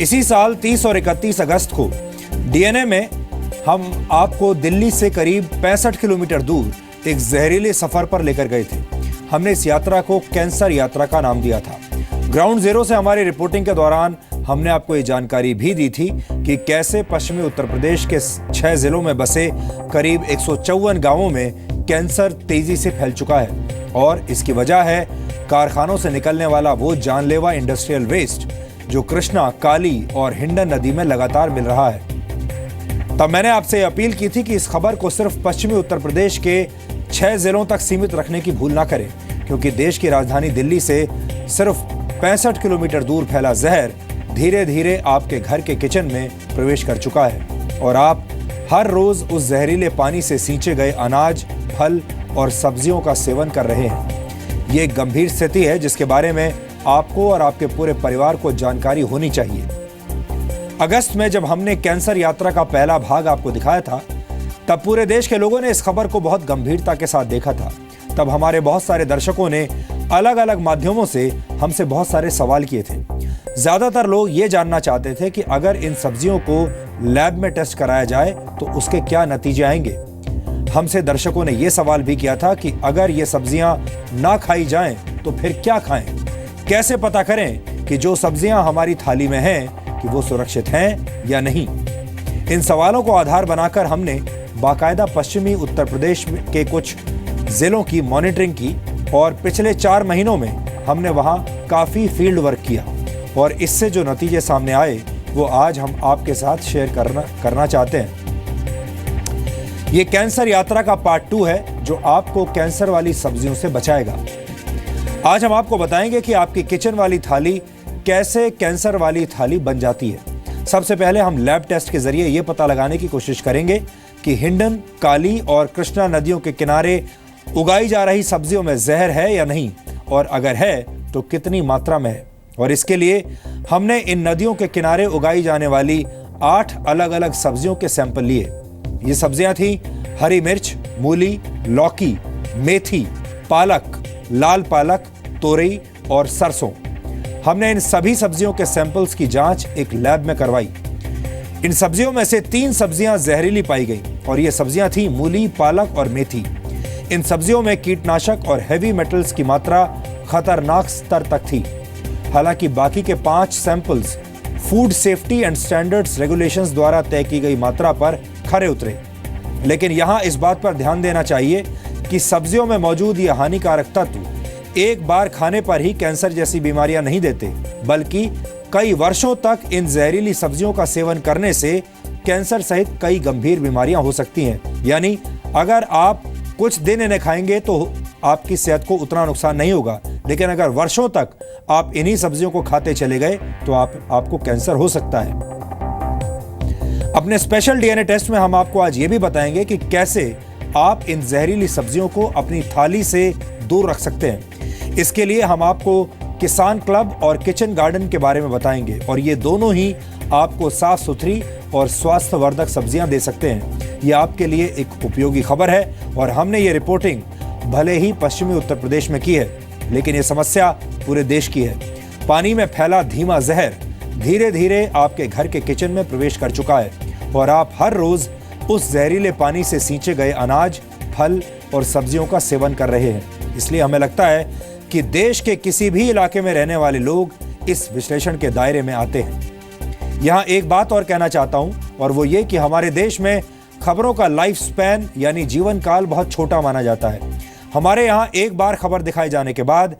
इसी साल 30 और 31 अगस्त को डीएनए में हम आपको दिल्ली से करीब 65 किलोमीटर दूर एक जहरीले सफर पर लेकर गए थे। हमने इस यात्रा को कैंसर यात्रा का नाम दिया था। ग्राउंड जीरो से हमारी रिपोर्टिंग के दौरान हमने आपको ये जानकारी भी दी थी कि कैसे पश्चिमी उत्तर प्रदेश के 6 जिलों में बसे करीब 154 गांवों में कैंसर तेजी से फैल चुका है और इसकी वजह है कारखानों से निकलने वाला वो जानलेवा इंडस्ट्रियल वेस्ट जो कृष्णा, काली और हिंडन नदी में लगातार मिल रहा है। तब मैंने आपसे अपील की थी कि इस खबर को सिर्फ पश्चिमी उत्तर प्रदेश के 6 जिलों तक सीमित रखने की भूल ना करें, क्योंकि देश की राजधानी दिल्ली से सिर्फ 65 किलोमीटर दूर फैला जहर धीरे धीरे आपके घर के किचन में प्रवेश कर चुका है और आप हर रोज उस जहरीले पानी से सींचे गए अनाज, फल और सब्जियों का सेवन कर रहे हैं। ये एक गंभीर स्थिति है जिसके बारे में आपको और आपके पूरे परिवार को जानकारी होनी चाहिए। अगस्त में जब हमने कैंसर यात्रा का पहला भाग आपको दिखाया था, तब पूरे देश के लोगों ने इस खबर को बहुत गंभीरता के साथ देखा था। तब हमारे बहुत सारे दर्शकों ने अलग अलग माध्यमों से हमसे बहुत सारे सवाल किए थे। ज्यादातर लोग ये जानना चाहते थे कि अगर इन सब्जियों को लैब में टेस्ट कराया जाए तो उसके क्या नतीजे आएंगे। हमसे दर्शकों ने यह सवाल भी किया था कि अगर ये सब्जियां ना खाई जाएं तो फिर क्या खाएं? कैसे पता करें कि जो सब्जियां हमारी थाली में हैं कि वो सुरक्षित हैं या नहीं? इन सवालों को आधार बनाकर हमने बाकायदा पश्चिमी उत्तर प्रदेश के कुछ जिलों की मॉनिटरिंग की और पिछले 4 महीनों में हमने वहां काफी फील्ड वर्क किया और इससे जो नतीजे सामने आए वो आज हम आपके साथ शेयर करना चाहते हैं। ये कैंसर यात्रा का पार्ट 2 है जो आपको कैंसर वाली सब्जियों से बचाएगा। आज हम आपको बताएंगे कि आपकी किचन वाली थाली कैसे कैंसर वाली थाली बन जाती है। सबसे पहले हम लैब टेस्ट के जरिए ये पता लगाने की कोशिश करेंगे कि हिंडन, काली और कृष्णा नदियों के किनारे उगाई जा रही सब्जियों में जहर है या नहीं, और अगर है तो कितनी मात्रा में है। और इसके लिए हमने इन नदियों के किनारे उगाई जाने वाली 8 अलग अलग सब्जियों के सैंपल लिए। ये सब्जियां थी हरी मिर्च, मूली, लौकी, मेथी, पालक, लाल पालक, तोरई और सरसों। हमने इन सभी सब्जियों के सैंपल्स की जांच एक लैब में करवाई। इन सब्जियों में से 3 सब्जियां जहरीली पाई गई और ये सब्जियां थी मूली, पालक और मेथी। इन सब्जियों में कीटनाशक और हेवी मेटल्स की मात्रा खतरनाक स्तर तक थी। हालांकि बाकी के 5 samples food safety and standards regulations द्वारा तय की गई मात्रा पर खरे उतरे। लेकिन यहां इस बात पर ध्यान देना चाहिए कि सब्जियों में मौजूद ये हानिकारक तत्व एक बार खाने पर ही कैंसर जैसी बीमारियां नहीं देते, बल्कि कई वर्षों तक इन जहरीली सब्जियों का सेवन करने से कैंसर सहित कई गंभीर बीमारियां हो सकती हैं। यानी अगर आप कुछ दिन इन्हें खाएंगे तो आपकी सेहत को उतना नुकसान नहीं होगा, लेकिन अगर वर्षों तक आप इन्हीं सब्जियों को खाते चले गए तो आपको कैंसर हो सकता है। अपने स्पेशल डीएनए टेस्ट में हम आपको आज ये भी बताएंगे कि कैसे आप इन जहरीली सब्जियों को अपनी थाली से दूर रख सकते हैं। इसके लिए हम आपको किसान क्लब और किचन गार्डन के बारे में बताएंगे और ये दोनों ही आपको साफ सुथरी और स्वास्थ्यवर्धक सब्जियां दे सकते हैं। ये आपके लिए एक उपयोगी खबर है और हमने ये रिपोर्टिंग भले ही पश्चिमी उत्तर प्रदेश में की है, लेकिन ये समस्या पूरे देश की है। पानी में फैला धीमा जहर धीरे धीरे आपके घर के किचन में प्रवेश कर चुका है और आप हर रोज उस जहरीले पानी से सींचे गए अनाज, फल और सब्जियों का सेवन कर रहे हैं। इसलिए हमें लगता है कि देश के किसी भी इलाके में रहने वाले लोग इस विश्लेषण के दायरे में आते हैं। यहाँ एक बात और कहना चाहता हूँ और वो ये कि हमारे देश में खबरों का लाइफ स्पैन यानी जीवन काल बहुत छोटा माना जाता है। हमारे यहाँ एक बार खबर दिखाए जाने के बाद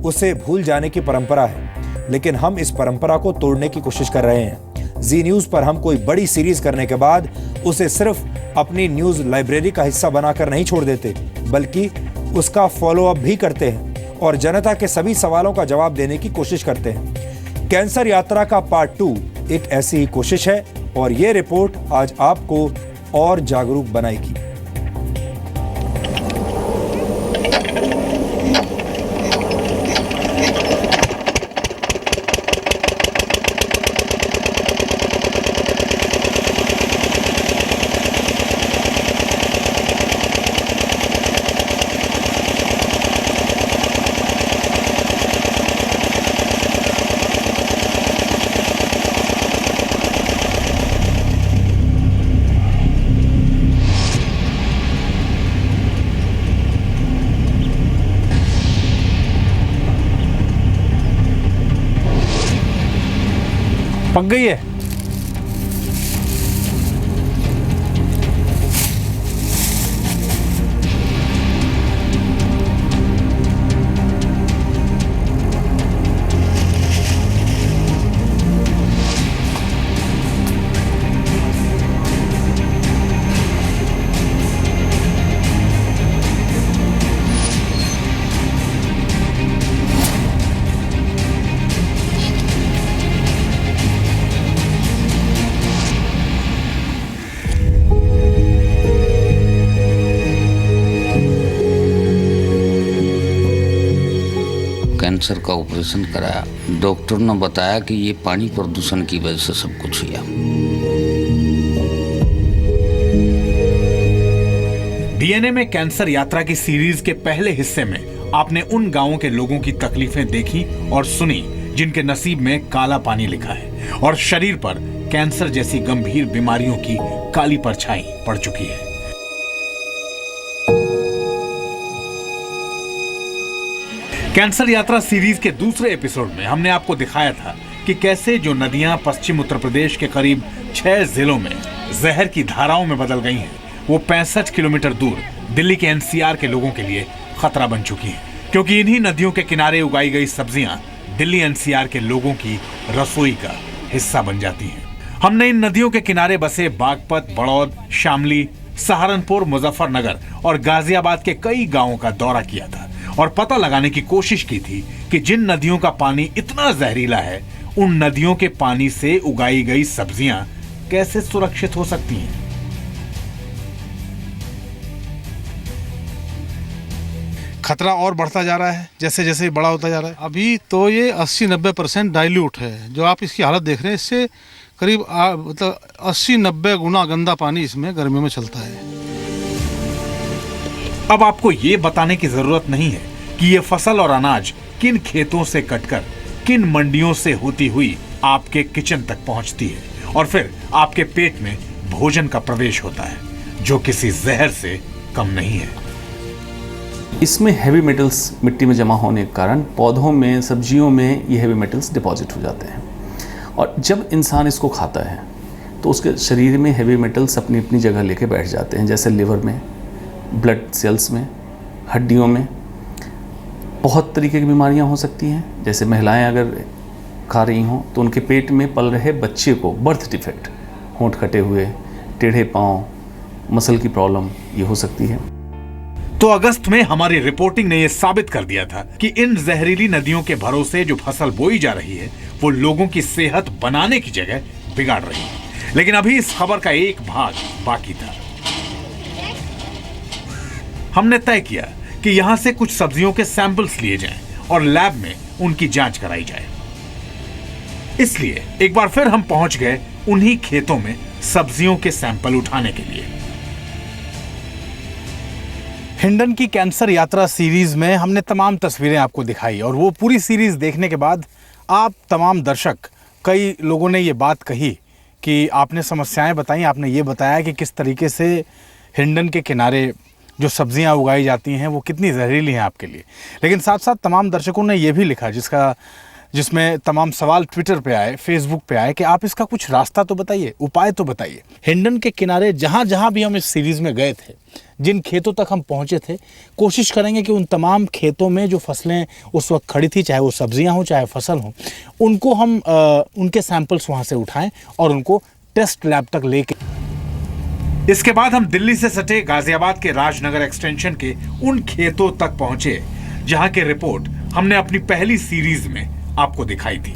उसे भूल जाने की परंपरा है, लेकिन हम इस परंपरा को तोड़ने की कोशिश कर रहे हैं। जी न्यूज पर हम कोई बड़ी सीरीज करने के बाद उसे सिर्फ अपनी न्यूज लाइब्रेरी का हिस्सा बनाकर नहीं छोड़ देते, बल्कि उसका फॉलोअप भी करते हैं और जनता के सभी सवालों का जवाब देने की कोशिश करते हैं। कैंसर यात्रा का पार्ट 2 एक ऐसी ही कोशिश है और ये रिपोर्ट आज आपको और जागरूक बनाएगी। पक गई है। कैंसर का ऑपरेशन कराया। डॉक्टर ने बताया कि ये पानी प्रदूषण की वजह से सब कुछ हुआ। डीएनए में कैंसर यात्रा की सीरीज के पहले हिस्से में आपने उन गांवों के लोगों की तकलीफें देखी और सुनी जिनके नसीब में काला पानी लिखा है और शरीर पर कैंसर जैसी गंभीर बीमारियों की काली परछाई पड़ चुकी है। कैंसर यात्रा सीरीज के दूसरे एपिसोड में हमने आपको दिखाया था कि कैसे जो नदियां पश्चिम उत्तर प्रदेश के करीब 6 जिलों में जहर की धाराओं में बदल गई हैं, वो 65 किलोमीटर दूर दिल्ली के एनसीआर के लोगों के लिए खतरा बन चुकी हैं, क्योंकि इन्हीं नदियों के किनारे उगाई गई सब्जियां दिल्ली एनसीआर के लोगों की रसोई का हिस्सा बन जाती हैं। हमने इन नदियों के किनारे बसे बागपत, बड़ौद, शामली, सहारनपुर, मुजफ्फरनगर और गाजियाबाद के कई गांवों का दौरा किया था और पता लगाने की कोशिश की थी कि जिन नदियों का पानी इतना जहरीला है, उन नदियों के पानी से उगाई गई सब्जियां कैसे सुरक्षित हो सकती हैं। खतरा और बढ़ता जा रहा है जैसे जैसे बड़ा होता जा रहा है। अभी तो ये 80-90% डाइल्यूट है। जो आप इसकी हालत देख रहे हैं, इससे करीब मतलब 80-90 गुना गंदा पानी इसमें गर्मियों में चलता है। अब आपको ये बताने की जरूरत नहीं है कि ये फसल और अनाज किन खेतों से कटकर किन मंडियों से होती हुई आपके किचन तक पहुंचती है और फिर आपके पेट में भोजन का प्रवेश होता है, जो किसी जहर से कम नहीं है। इसमें हैवी मेटल्स मिट्टी में जमा होने के कारण पौधों में, सब्जियों में ये हैवी मेटल्स डिपॉजिट हो जाते हैं और जब इंसान इसको खाता है तो उसके शरीर में हैवी मेटल्स अपनी अपनी जगह लेके बैठ जाते हैं, जैसे लिवर में, ब्लड सेल्स में, हड्डियों में। बहुत तरीके की बीमारियां हो सकती हैं। जैसे महिलाएं अगर खा रही हों तो उनके पेट में पल रहे बच्चे को बर्थ डिफेक्ट, होंठ कटे हुए, टेढ़े पाँव, मसल की प्रॉब्लम ये हो सकती है। तो अगस्त में हमारी रिपोर्टिंग ने यह साबित कर दिया था कि इन जहरीली नदियों के भरोसे जो फसल बोई जा रही है, वो लोगों की सेहत बनाने की जगह बिगाड़ रही है। लेकिन अभी इस खबर का एक भाग बाकी था। हमने तय किया कि यहां से कुछ सब्जियों के सैंपल्स लिए जाएं और लैब में उनकी जांच कराई जाए। इसलिए एक बार फिर हम पहुंच गए उन्हीं खेतों में सब्जियों के सैंपल उठाने के लिए। हिंडन की कैंसर यात्रा सीरीज में हमने तमाम तस्वीरें आपको दिखाई और वो पूरी सीरीज देखने के बाद आप तमाम दर्शक, कई लोगों ने ये बात कही कि आपने समस्याएं बताई, आपने ये बताया कि किस तरीके से हिंडन के किनारे जो सब्जियां उगाई जाती हैं वो कितनी जहरीली हैं आपके लिए। लेकिन साथ साथ तमाम दर्शकों ने ये भी लिखा जिसमें तमाम सवाल ट्विटर पे आए, फेसबुक पे आए कि आप इसका कुछ रास्ता तो बताइए, उपाय तो बताइए। हिंडन के किनारे जहाँ जहाँ भी हम इस सीरीज़ में गए थे, जिन खेतों तक हम पहुँचे थे, कोशिश करेंगे कि उन तमाम खेतों में जो फसलें उस वक्त खड़ी थी, चाहे वो सब्जियाँ हों चाहे फसल हों, उनको हम उनके सैंपल्स वहाँ से उठाएँ और उनको टेस्ट लैब तक लेके। इसके बाद हम दिल्ली से सटे गाजियाबाद के राजनगर एक्सटेंशन के उन खेतों तक पहुंचे जहां की रिपोर्ट हमने अपनी पहली सीरीज में आपको दिखाई थी।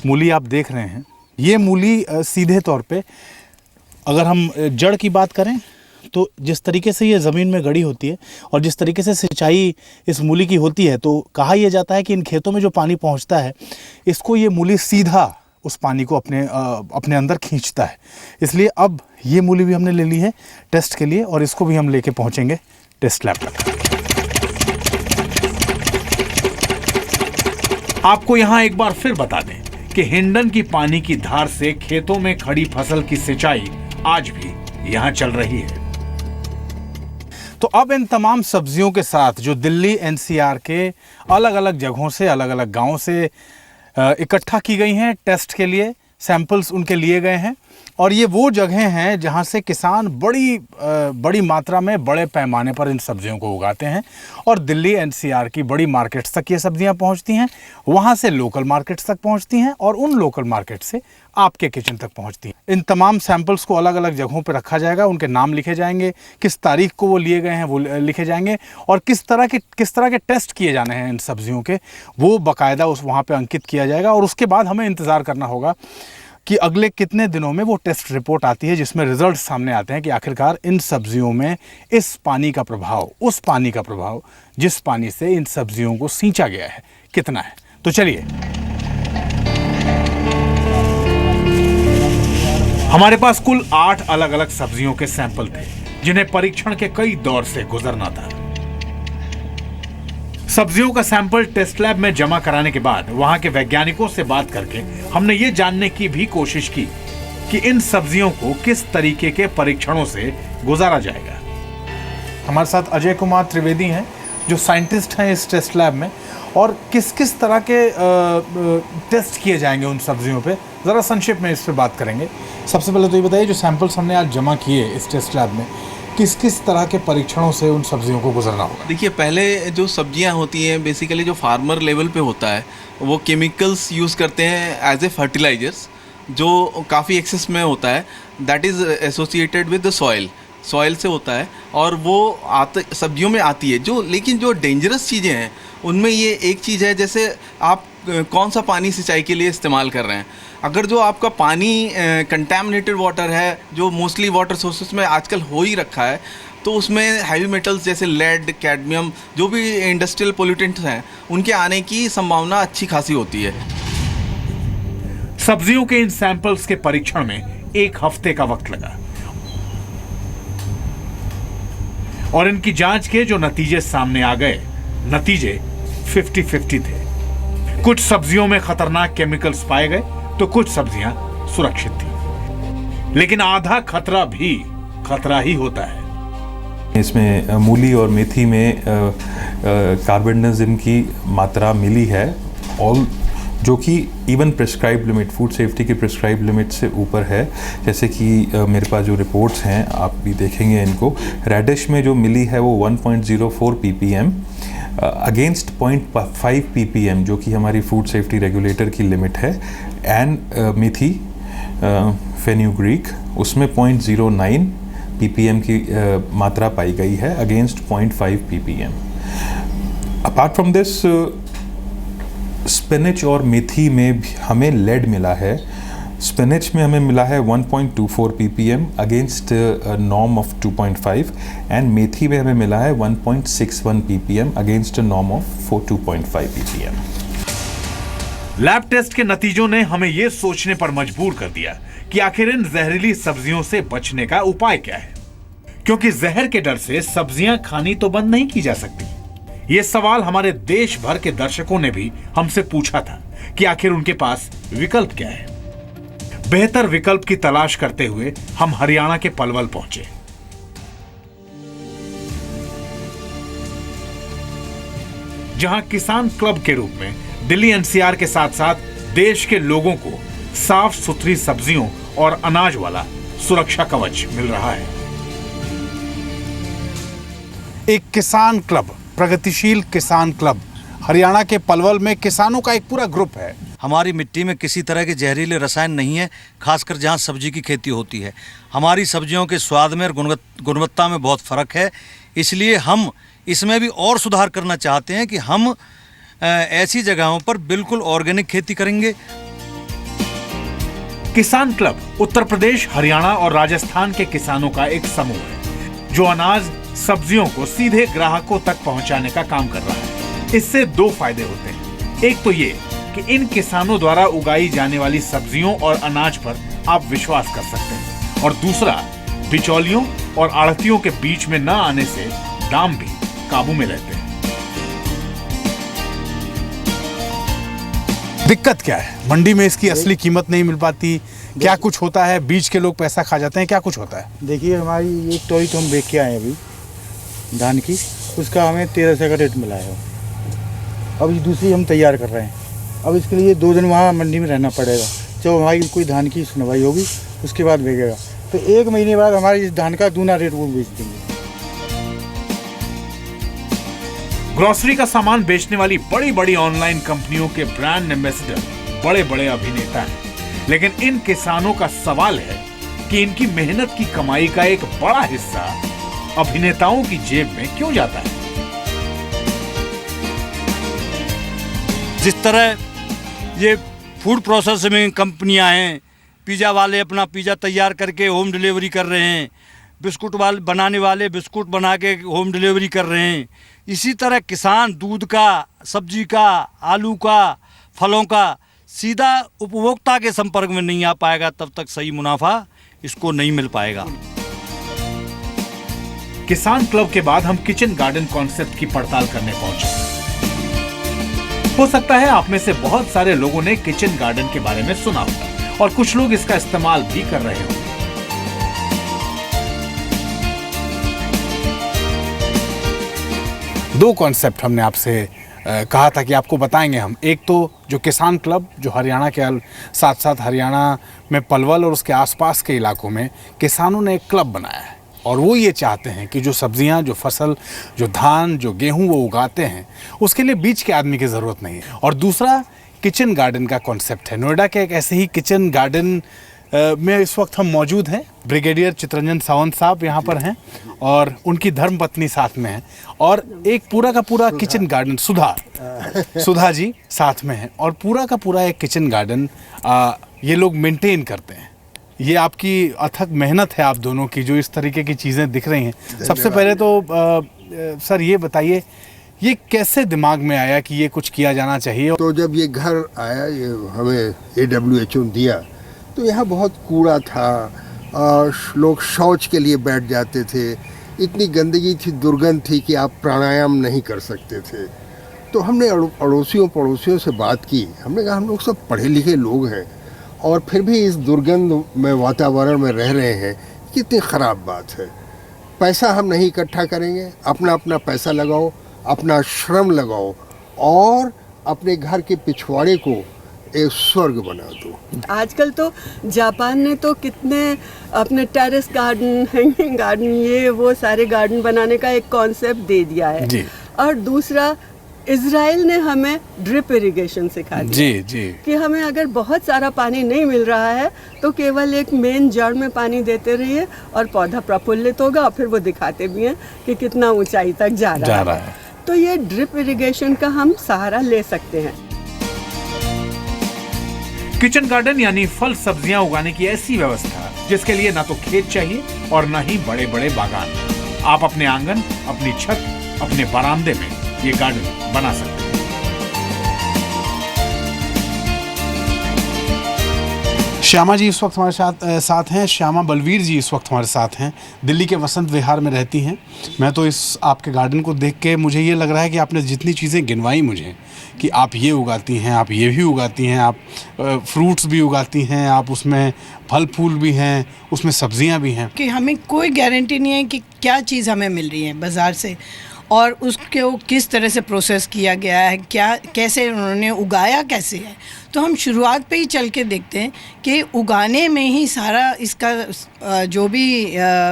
मूली आप देख रहे हैं, ये मूली सीधे तौर पे अगर हम जड़ की बात करें तो जिस तरीके से ये ज़मीन में गड़ी होती है और जिस तरीके से सिंचाई इस मूली की होती है, तो कहा यह जाता है कि इन खेतों में जो पानी पहुंचता है, इसको ये मूली सीधा उस पानी को अपने अंदर खींचता है। इसलिए अब ये मूली भी हमने ले ली है टेस्ट के लिए और इसको भी हम लेके पहुंचेंगे टेस्ट लैब तक। आपको यहां एक बार फिर बता दें कि हिंडन की पानी की धार से खेतों में खड़ी फसल की सिंचाई आज भी यहां चल रही है। तो अब इन तमाम सब्जियों के साथ जो दिल्ली एनसीआर के अलग अलग जगहों से, अलग अलग गांवों से इकट्ठा की गई हैं टेस्ट के लिए, सैंपल्स उनके लिए गए हैं और ये वो जगह हैं जहाँ से किसान बड़ी मात्रा में बड़े पैमाने पर इन सब्जियों को उगाते हैं और दिल्ली एनसीआर की बड़ी मार्केट्स तक ये सब्जियां पहुंचती हैं, वहाँ से लोकल मार्केट्स तक पहुंचती हैं और उन लोकल मार्केट से आपके किचन तक पहुंचती हैं। इन तमाम सैंपल्स को अलग अलग जगहों पर रखा जाएगा, उनके नाम लिखे जाएंगे, किस तारीख को वो लिए गए हैं वो लिखे जाएंगे और किस तरह के टेस्ट किए जाने हैं इन सब्जियों के, वो बाकायदा उस वहाँ पर अंकित किया जाएगा और उसके बाद हमें इंतज़ार करना होगा कि अगले कितने दिनों में वो टेस्ट रिपोर्ट आती है जिसमें रिजल्ट सामने आते हैं कि आखिरकार इन सब्जियों में इस पानी का प्रभाव, उस पानी का प्रभाव जिस पानी से इन सब्जियों को सींचा गया है, कितना है। तो चलिए, हमारे पास कुल 8 अलग अलग सब्जियों के सैंपल थे जिन्हें परीक्षण के कई दौर से गुजरना था। सब्जियों का सैंपल टेस्ट लैब में जमा कराने के बाद वहां के वैज्ञानिकों से बात करके हमने ये जानने की भी कोशिश की कि इन सब्जियों को किस तरीके के परीक्षणों से गुजारा जाएगा। हमारे साथ अजय कुमार त्रिवेदी हैं जो साइंटिस्ट हैं इस टेस्ट लैब में, और किस किस तरह के टेस्ट किए जाएंगे उन सब्जियों पे, ज़रा संक्षेप में इस पर बात करेंगे। सबसे पहले तो ये बताइए, जो सैंपल्स हमने आज जमा किए इस टेस्ट लैब में, किस किस तरह के परीक्षणों से उन सब्जियों को गुजरना होगा? देखिए, पहले जो सब्जियां होती हैं बेसिकली जो फार्मर लेवल पे होता है वो केमिकल्स यूज़ करते हैं एज ए फर्टिलाइजर्स, जो काफ़ी एक्सेस में होता है, that is associated with the soil से होता है और वो सब्जियों में आती है। लेकिन जो डेंजरस चीज़ें हैं उनमें ये एक चीज़ है, जैसे आप कौन सा पानी सिंचाई के लिए इस्तेमाल कर रहे हैं। अगर जो आपका पानी कंटैमिनेटेड वाटर है, जो मोस्टली वाटर सोर्सेज में आजकल हो ही रखा है, तो उसमें हैवी मेटल्स जैसे लेड, कैडमियम, जो भी इंडस्ट्रियल पोल्यूटेंट्स हैं, उनके आने की संभावना अच्छी खासी होती है। सब्जियों के इन सैंपल्स के परीक्षण में 1 हफ्ते का वक्त लगा और इनकी जांच के जो नतीजे सामने आ गए, नतीजे 50-50 थे। कुछ सब्जियों में खतरनाक केमिकल्स पाए गए तो कुछ सब्जियां सुरक्षित थी, लेकिन आधा खतरा भी खतरा ही होता है। इसमें मूली और मेथी में कार्बेंडाजिम की मात्रा मिली है, और जो कि even prescribe limit, food safety की प्रिस्क्राइब लिमिट से ऊपर है। जैसे कि मेरे पास जो रिपोर्ट्स हैं, आप भी देखेंगे इनको, रेडिश में जो मिली है वो 1.04 ppm अगेंस्ट 0.5 ppm जो कि हमारी फूड सेफ्टी रेगुलेटर की लिमिट है। एंड मेथी फेन्यूग्रीक, उसमें 0.09 ppm की मात्रा पाई गई है against 0.5 ppm। Apart from this, spinach और मेथी में भी हमें लेड मिला है। स्पिनच में हमें मिला है 1.24 ppm against norm of 2.5 and मेथी में हमें मिला है 1.61 ppm against norm of 2.5 ppm। Lab test के नतीजों ने हमें यह सोचने पर मजबूर कर दिया कि आखिर इन जहरीली सब्जियों से बचने का उपाय क्या है, क्योंकि जहर के डर से सब्जियां खानी तो बंद नहीं की जा सकती। यह सवाल हमारे देश भर के दर्शकों ने भी हमसे पूछा था कि आखिर उनके पास विकल्प क्या है। बेहतर विकल्प की तलाश करते हुए हम हरियाणा के पलवल पहुंचे। जहां किसान क्लब के रूप में दिल्ली एनसीआर के साथ साथ देश के लोगों को साफ सुथरी सब्जियों और अनाज वाला सुरक्षा कवच मिल रहा है। एक किसान क्लब, प्रगतिशील किसान क्लब, हरियाणा के पलवल में किसानों का एक पूरा ग्रुप है। हमारी मिट्टी में किसी तरह के जहरीले रसायन नहीं है, खासकर जहाँ सब्जी की खेती होती है। हमारी सब्जियों के स्वाद में और गुणवत्ता में बहुत फ़र्क है, इसलिए हम इसमें भी और सुधार करना चाहते हैं कि हम ऐसी जगहों पर बिल्कुल ऑर्गेनिक खेती करेंगे। किसान क्लब उत्तर प्रदेश, हरियाणा और राजस्थान के किसानों का एक समूह है जो अनाज, सब्जियों को सीधे ग्राहकों तक पहुंचाने का काम कर रहा है। इससे 2 फायदे होते हैं। एक तो ये कि इन किसानों द्वारा उगाई जाने वाली सब्जियों और अनाज पर आप विश्वास कर सकते हैं, और दूसरा, बिचौलियों और आढ़तियों के बीच में न आने से दाम भी काबू में रहते हैं। दिक्कत क्या है? मंडी में इसकी असली कीमत नहीं मिल पाती, क्या कुछ होता है? बीच के लोग पैसा खा जाते हैं, क्या कुछ होता है? देखिए, हमारी एक टोरी तो हम बेच के आए अभी धान की, उसका हमें 1300 का रेट मिला है। अब दूसरी हम तैयार कर रहे हैं। अब इसके लिए 2 दिन वहाँ मंडी में रहना पड़ेगा। जब हमारी कोई धान की सुनवाई होगी उसके बाद भेजेगा, तो 1 महीने बाद हमारे इस धान का दूना रेट वो बेच देंगे। ग्रोसरी का सामान बेचने वाली बड़ी बड़ी ऑनलाइन कंपनियों के ब्रांड एम्बेसडर बड़े बड़े अभिनेता हैं, लेकिन इन किसानों का सवाल है कि इनकी मेहनत की कमाई का एक बड़ा हिस्सा अभिनेताओं की जेब में क्यों जाता है। जिस तरह ये फूड प्रोसेसिंग कंपनियां हैं, पिज़्ज़ा वाले अपना पिज़्ज़ा तैयार करके होम डिलीवरी कर रहे हैं, बिस्कुट वाले बनाने वाले बिस्कुट बना के होम डिलीवरी कर रहे हैं, इसी तरह किसान दूध का, सब्जी का, आलू का, फलों का सीधा उपभोक्ता के संपर्क में नहीं आ पाएगा, तब तक सही मुनाफा इसको नहीं मिल पाएगा। किसान क्लब के बाद हम किचन गार्डन कॉन्सेप्ट की पड़ताल करने पहुंचे। हो सकता है आप में से बहुत सारे लोगों ने किचन गार्डन के बारे में सुना होगा और कुछ लोग इसका इस्तेमाल भी कर रहे होंगे। 2 कॉन्सेप्ट हमने आपसे कहा था कि आपको बताएंगे हम। एक तो जो किसान क्लब जो हरियाणा के साथ साथ हरियाणा में पलवल और उसके आसपास के इलाकों में किसानों ने एक क्लब बनाया है और वो ये चाहते हैं कि जो सब्जियां, जो फसल, जो धान, जो गेहूं वो उगाते हैं उसके लिए बीज के आदमी की ज़रूरत नहीं है। और दूसरा किचन गार्डन का कॉन्सेप्ट है। नोएडा के एक ऐसे ही किचन गार्डन में इस वक्त हम मौजूद हैं। ब्रिगेडियर चितरंजन सावंत साहब यहाँ पर हैं और उनकी धर्मपत्नी साथ में हैं और एक पूरा का पूरा किचन गार्डन सुधा जी साथ में हैं और पूरा का पूरा एक किचन गार्डन ये लोग मेंटेन करते हैं। ये आपकी अथक मेहनत है आप दोनों की, जो इस तरीके की चीज़ें दिख रही हैं। सबसे पहले तो सर ये बताइए, ये कैसे दिमाग में आया कि ये कुछ किया जाना चाहिए? तो जब ये घर आया, ये हमें AWHO ने दिया, तो यहाँ बहुत कूड़ा था और लोग शौच के लिए बैठ जाते थे। इतनी गंदगी थी, दुर्गंध थी कि आप प्राणायाम नहीं कर सकते थे। तो हमने अड़ोसियों पड़ोसियों से बात की। हमने कहा हम लोग सब पढ़े लिखे लोग हैं और फिर भी इस दुर्गंध में वातावरण में रह रहे हैं, कितनी ख़राब बात है। पैसा हम नहीं इकट्ठा करेंगे, अपना अपना पैसा लगाओ, अपना श्रम लगाओ और अपने घर के पिछवाड़े को एक स्वर्ग बना दो। आजकल तो जापान ने तो कितने अपने टेरेस गार्डन, हैंगिंग गार्डन, ये वो सारे गार्डन बनाने का एक कॉन्सेप्ट दे दिया है जी। और दूसरा इजराइल ने हमें ड्रिप इरिगेशन सिखा दिया जी जी कि हमें अगर बहुत सारा पानी नहीं मिल रहा है तो केवल एक मेन जड़ में पानी देते रहिए और पौधा प्रफुल्लित होगा और फिर वो दिखाते भी हैं कि कितना ऊंचाई तक जा रहा है। तो ये ड्रिप इरिगेशन का हम सहारा ले सकते हैं। किचन गार्डन यानी फल सब्जियां उगाने की ऐसी व्यवस्था जिसके लिए ना तो खेत चाहिए और ना ही बड़े बड़े बागान। आप अपने आंगन, अपनी छत, अपने बरामदे में ये गार्डन बना सकते हैं। श्यामा जी इस वक्त हमारे साथ हैं। श्यामा बलवीर जी इस वक्त हमारे साथ हैं। दिल्ली के वसंत विहार में रहती हैं। मैं तो इस आपके गार्डन को देख के मुझे ये लग रहा है कि आपने जितनी चीज़ें गिनवाई मुझे कि आप ये उगाती हैं, आप ये भी उगाती हैं, आप फ्रूट्स भी उगाती हैं, आप उसमें फल फूल भी हैं, उसमें सब्जियां भी हैं, कि हमें कोई गारंटी नहीं है कि क्या चीज़ हमें मिल रही है बाज़ार से और उसको किस तरह से प्रोसेस किया गया है, क्या कैसे उन्होंने उगाया कैसे है। तो हम शुरुआत पे ही चल के देखते हैं कि उगाने में ही सारा इसका जो भी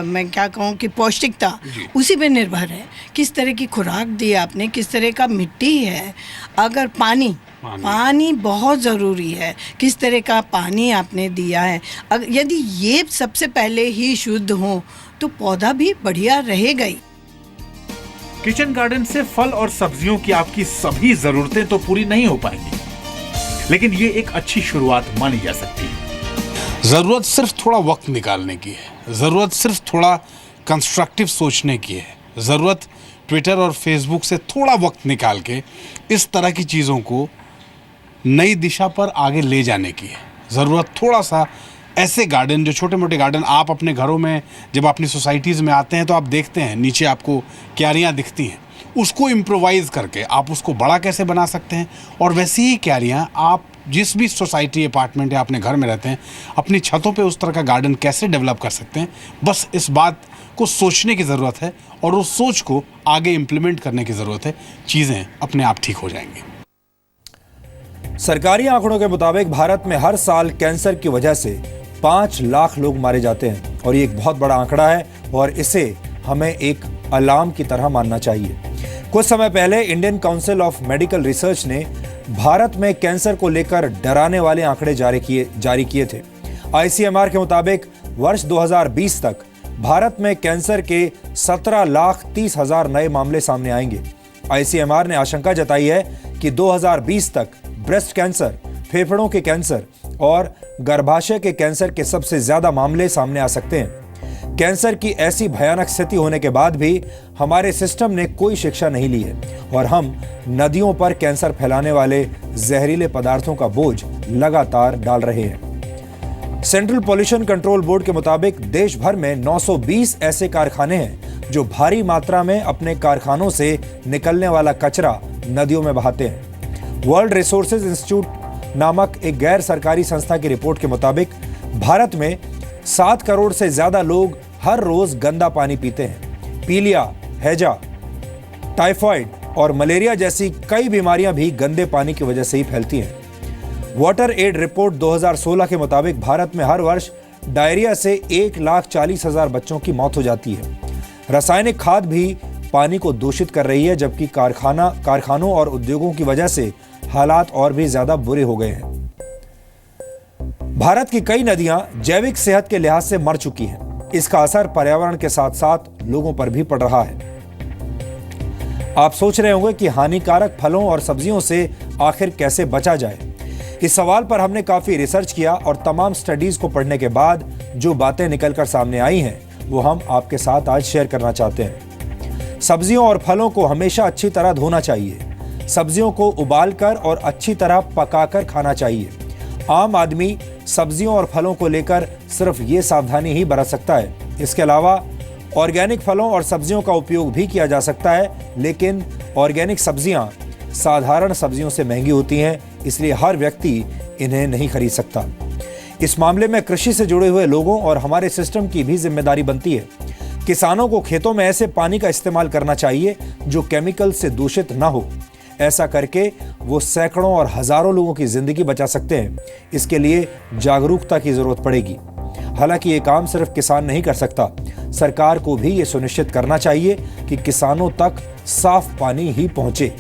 मैं क्या कहूँ कि पौष्टिकता उसी पे निर्भर है। किस तरह की खुराक दी आपने, किस तरह का मिट्टी है, अगर पानी बहुत ज़रूरी है, किस तरह का पानी आपने दिया है। अगर यदि ये सबसे पहले ही शुद्ध हो तो पौधा भी बढ़िया रहेगा ही। किचन गार्डन से फल और सब्जियों की आपकी सभी जरूरतें तो पूरी नहीं हो पाएंगी, लेकिन ये एक अच्छी शुरुआत मानी जा सकती है। जरूरत सिर्फ थोड़ा वक्त निकालने की है, जरूरत सिर्फ थोड़ा कंस्ट्रक्टिव सोचने की है, जरूरत ट्विटर और फेसबुक से थोड़ा वक्त निकाल के इस तरह की चीज़ों को नई दिशा पर आगे ले जाने की है। ज़रूरत थोड़ा सा ऐसे गार्डन, जो छोटे मोटे गार्डन आप अपने घरों में, जब अपनी सोसाइटीज़ में आते हैं तो आप देखते हैं नीचे आपको क्यारियाँ दिखती हैं, उसको इम्प्रोवाइज़ करके आप उसको बड़ा कैसे बना सकते हैं। और वैसी ही क्यारियाँ आप जिस भी सोसाइटी, अपार्टमेंट या अपने घर में रहते हैं, अपनी छतों पे उस तरह का गार्डन कैसे डेवलप कर सकते हैं। बस इस बात को सोचने की ज़रूरत है और उस सोच को आगे इम्प्लीमेंट करने की ज़रूरत है। चीज़ें अपने आप ठीक हो जाएंगी। सरकारी आंकड़ों के मुताबिक भारत में हर साल कैंसर की वजह से 5 लाख लोग मारे जाते हैं और ये एक बहुत बड़ा आंकड़ा है और इसे हमें एक अलार्म की तरह मानना चाहिए। कुछ समय पहले Indian council of medical research ने भारत में कैंसर को लेकर डराने वाले आंकड़े जारी किए थे। ICMR के मुताबिक वर्ष 2020 तक भारत में कैंसर के 17,30,000 नए मामले सामने आएंगे। ICMR ने आशंका जताई है कि 2020 तक ब्रेस्ट कैंसर, फेफड़ों के कैंसर और गर्भाशय के कैंसर के सबसे ज्यादा मामले सामने आ सकते हैं। कैंसर की ऐसी भयानक स्थिति होने के बाद भी हमारे सिस्टम ने कोई शिक्षा नहीं ली है और हम नदियों पर कैंसर फैलाने वाले जहरीले पदार्थों का बोझ लगातार डाल रहे हैं। सेंट्रल पॉल्यूशन कंट्रोल बोर्ड के मुताबिक देश भर में 920 ऐसे कारखाने हैं जो भारी मात्रा में अपने कारखानों से निकलने वाला कचरा नदियों में बहाते हैं। वर्ल्ड रिसोर्सेज इंस्टीट्यूट नामक एक गैर सरकारी संस्था की रिपोर्ट के मुताबिक भारत में 7 करोड़ से ज्यादा लोग हर रोज गंदा पानी पीते हैं। पीलिया, हैजा, टाइफाइड और मलेरिया जैसी कई बीमारियां भी गंदे पानी की वजह से ही फैलती हैं। वाटर एड रिपोर्ट 2016 के मुताबिक भारत में हर वर्ष डायरिया से 1,40,000 बच्चों की मौत हो जाती है। रासायनिक खाद भी पानी को दूषित कर रही है, जबकि कारखानों और उद्योगों की वजह से हालात और भी ज्यादा बुरे हो गए हैं। भारत की कई नदियां जैविक सेहत के लिहाज से मर चुकी हैं। इसका असर पर्यावरण के साथ साथ लोगों पर भी पड़ रहा है। आप सोच रहे होंगे कि हानिकारक फलों और सब्जियों से आखिर कैसे बचा जाए। इस सवाल पर हमने काफी रिसर्च किया और तमाम स्टडीज को पढ़ने के बाद जो बातें निकलकर सामने आई हैं वो हम आपके साथ आज शेयर करना चाहते हैं। सब्जियों और फलों को हमेशा अच्छी तरह धोना चाहिए। सब्जियों को उबालकर और अच्छी तरह पकाकर खाना चाहिए। आम आदमी सब्जियों और फलों को लेकर सिर्फ ये सावधानी ही बरत सकता है। इसके अलावा ऑर्गेनिक फलों और सब्जियों का उपयोग भी किया जा सकता है, लेकिन ऑर्गेनिक सब्जियां साधारण सब्जियों से महंगी होती हैं, इसलिए हर व्यक्ति इन्हें नहीं खरीद सकता। इस मामले में कृषि से जुड़े हुए लोगों और हमारे सिस्टम की भी जिम्मेदारी बनती है। किसानों को खेतों में ऐसे पानी का इस्तेमाल करना चाहिए जो केमिकल से दूषित ना हो। ऐसा करके वो सैकड़ों और हजारों लोगों की जिंदगी बचा सकते हैं। इसके लिए जागरूकता की जरूरत पड़ेगी। हालांकि ये काम सिर्फ किसान नहीं कर सकता, सरकार को भी ये सुनिश्चित करना चाहिए कि किसानों तक साफ पानी ही पहुंचे।